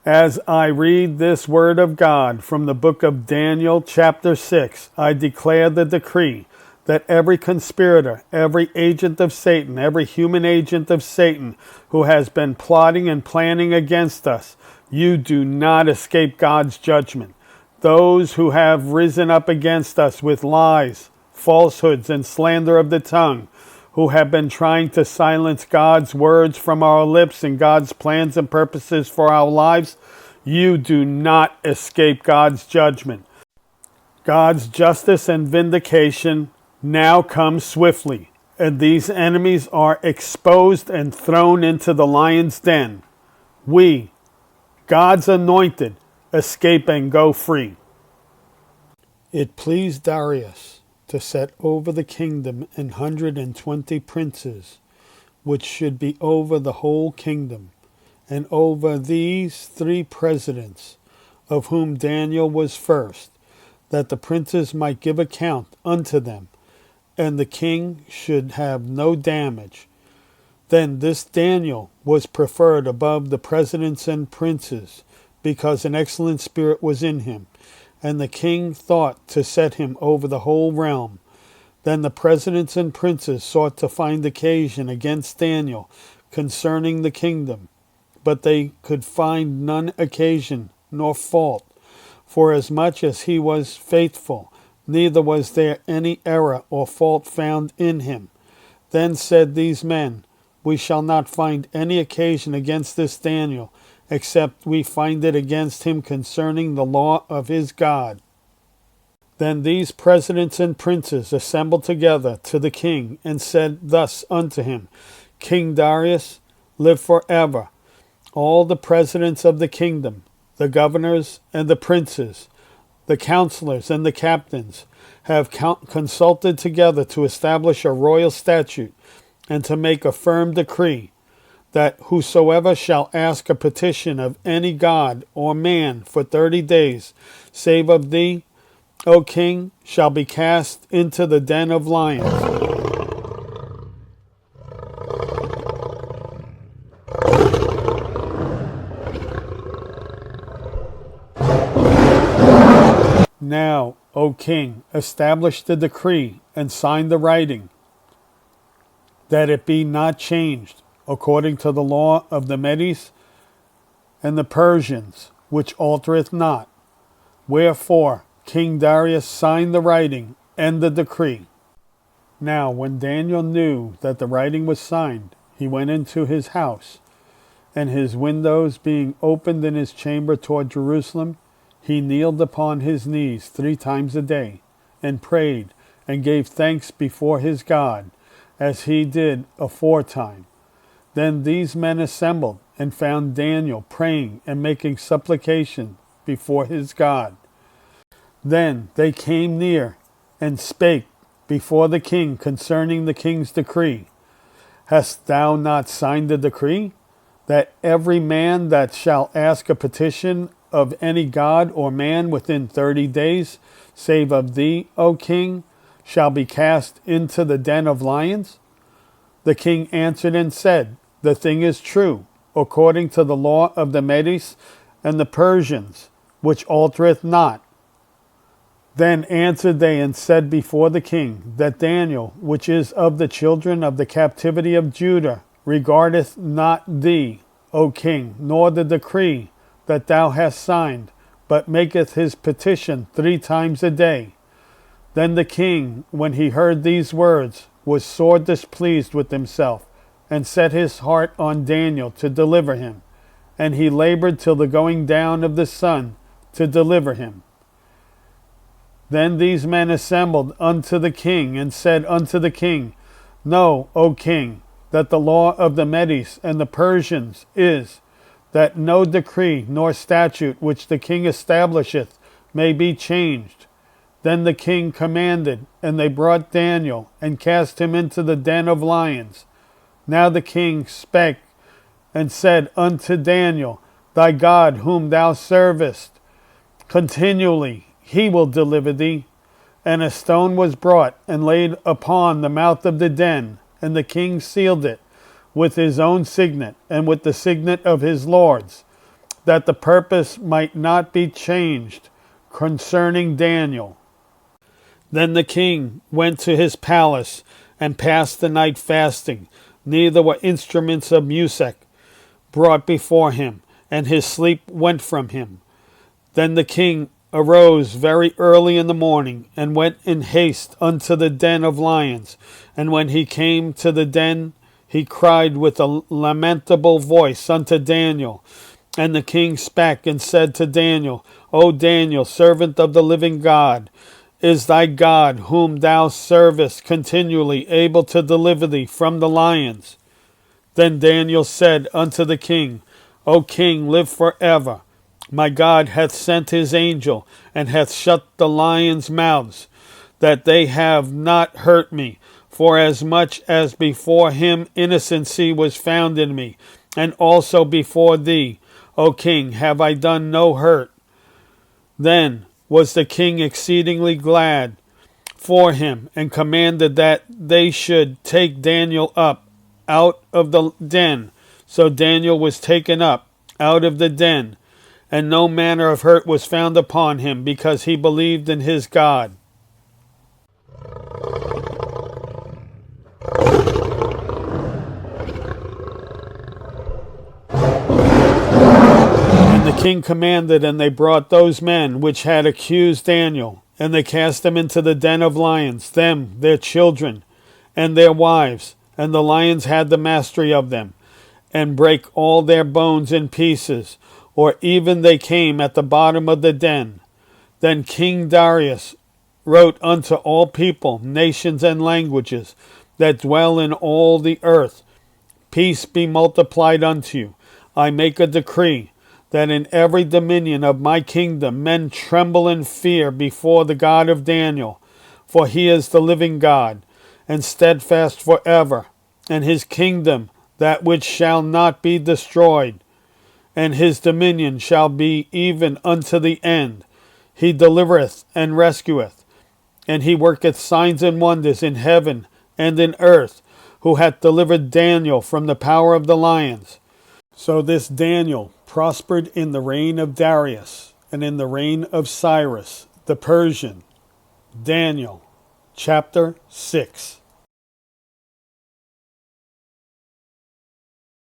As I read this word of God from the book of Daniel chapter 6, I declare the decree that every conspirator, every agent of Satan, every human agent of Satan who has been plotting and planning against us, you do not escape God's judgment. Those who have risen up against us with lies, falsehoods, and slander of the tongue, who have been trying to silence God's words from our lips and God's plans and purposes for our lives, you do not escape God's judgment. God's justice and vindication now comes swiftly, and these enemies are exposed and thrown into the lion's den. We, God's anointed, escape and go free. It pleased Darius to set over the kingdom 120 princes, which should be over the whole kingdom, and over these 3 presidents, of whom Daniel was first, that the princes might give account unto them, and the king should have no damage. Then this Daniel was preferred above the presidents and princes, because an excellent spirit was in him, and the king thought to set him over the whole realm. Then the presidents and princes sought to find occasion against Daniel concerning the kingdom, but they could find none occasion nor fault, forasmuch as he was faithful, neither was there any error or fault found in him. Then said these men, We shall not find any occasion against this Daniel, except we find it against him concerning the law of his God. Then these presidents and princes assembled together to the king, and said thus unto him, King Darius, live forever. All the presidents of the kingdom, the governors and the princes, the counselors and the captains, have consulted together to establish a royal statute, and to make a firm decree, that whosoever shall ask a petition of any god or man for 30 days, save of thee, O king, shall be cast into the den of lions. Now, O king, establish the decree and sign the writing, that it be not changed, according to the law of the Medes and the Persians, which altereth not. Wherefore King Darius signed the writing and the decree. Now when Daniel knew that the writing was signed, he went into his house, and his windows being opened in his chamber toward Jerusalem, he kneeled upon his knees 3 times a day, and prayed, and gave thanks before his God, as he did aforetime. Then these men assembled, and found Daniel praying and making supplication before his God. Then they came near, and spake before the king concerning the king's decree. Hast thou not signed the decree, that every man that shall ask a petition of any god or man within 30 days, save of thee, O king, shall be cast into the den of lions? The king answered and said, The thing is true, according to the law of the Medes and the Persians, which altereth not. Then answered they and said before the king, that Daniel, which is of the children of the captivity of Judah, regardeth not thee, O king, nor the decree that thou hast signed, but maketh his petition 3 times a day. Then the king, when he heard these words, was sore displeased with himself, and set his heart on Daniel to deliver him. And he labored till the going down of the sun to deliver him. Then these men assembled unto the king, and said unto the king, Know, O king, that the law of the Medes and the Persians is, that no decree nor statute which the king establisheth may be changed. Then the king commanded, and they brought Daniel, and cast him into the den of lions. Now the king spake, and said unto Daniel, Thy God whom thou servest continually, he will deliver thee. And a stone was brought, and laid upon the mouth of the den, and the king sealed it with his own signet, and with the signet of his lords. that the purpose might not be changed concerning Daniel. Then the king went to his palace and passed the night fasting. Neither were instruments of music brought before him, and his sleep went from him. Then the king arose very early in the morning, and went in haste unto the den of lions. And when he came to the den, he cried with a lamentable voice unto Daniel. And the king spake and said to Daniel, O Daniel, servant of the living God, is thy God, whom thou servest continually, able to deliver thee from the lions? Then Daniel said unto the king, O king, live forever. My God hath sent his angel, and hath shut the lions' mouths, that they have not hurt me. For as much as before him innocency was found in me, and also before thee, O king, have I done no hurt. Then was the king exceedingly glad for him, and commanded that they should take Daniel up out of the den. So Daniel was taken up out of the den, and no manner of hurt was found upon him, because he believed in his God. And the king commanded, and they brought those men which had accused Daniel, and they cast them into the den of lions, them, their children, and their wives. And the lions had the mastery of them, and brake all their bones in pieces, or even they came at the bottom of the den. Then King Darius wrote unto all people, nations, and languages that dwell in all the earth, Peace be multiplied unto you. I make a decree, that in every dominion of my kingdom men tremble in fear before the God of Daniel, for he is the living God, and steadfast forever, and his kingdom that which shall not be destroyed, and his dominion shall be even unto the end. He delivereth and rescueth, and he worketh signs and wonders in heaven and in earth, who hath delivered Daniel from the power of the lions. So this Daniel prospered in the reign of Darius, and in the reign of Cyrus the Persian. Daniel chapter 6.